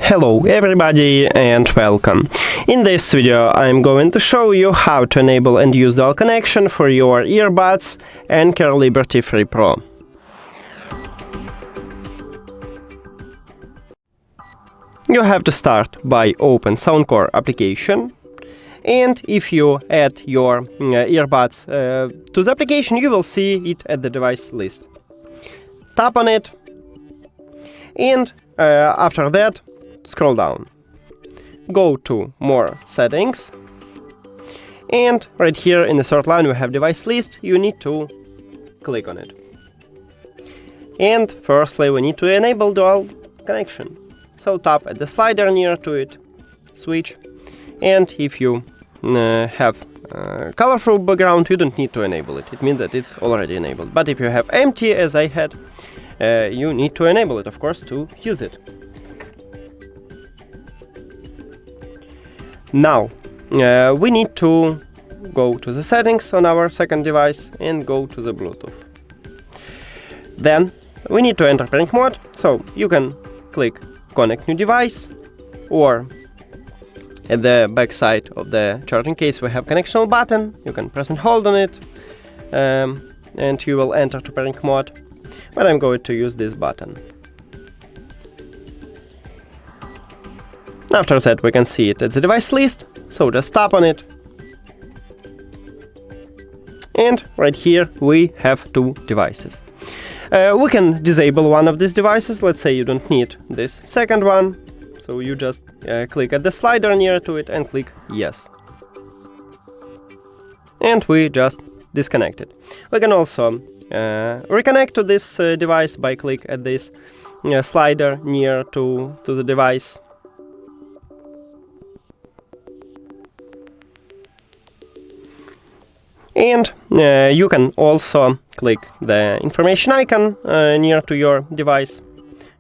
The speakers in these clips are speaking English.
Hello everybody and welcome. In this video I'm going to show you how to enable and use dual connection for your earbuds ANKER Liberty 3 Pro. You have to start by open Soundcore application, and if you add your earbuds to the application, you will see it at the device list. Tap on it, and after that scroll down. Go to More Settings, and right here in the third line we have Device List. You need to click on it. And firstly we need to enable dual connection. So tap at the slider near to it, switch, and if you have colorful background, you don't need to enable it. It means that it's already enabled. But if you have empty, as I had, you need to enable it, of course, to use it. Now, we need to go to the settings on our second device and go to the Bluetooth. Then we need to enter pairing mode, so you can click Connect New Device, or at the back side of the charging case we have connection button. You can press and hold on it, and you will enter to pairing mode, but I'm going to use this button. After that we can see it at the device list, so just tap on it. And right here we have two devices. We can disable one of these devices. Let's say you don't need this second one, so you just click at the slider near to it and click Yes. And we just disconnect it. We can also reconnect to this device by click at this slider near to the device. And you can also click the information icon near to your device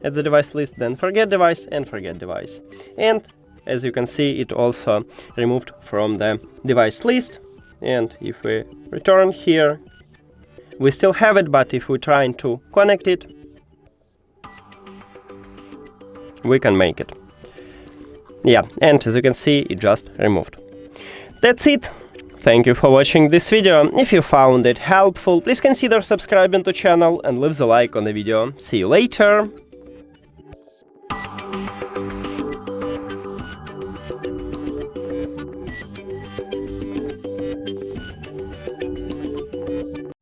at the device list, then forget device and forget device. And as you can see, it also removed from the device list. And if we return here, we still have it, but if we try to connect it, we can make it. Yeah, and as you can see, it just removed. That's it. Thank you for watching this video. If you found it helpful, please consider subscribing to the channel and leave the like on the video. See you later!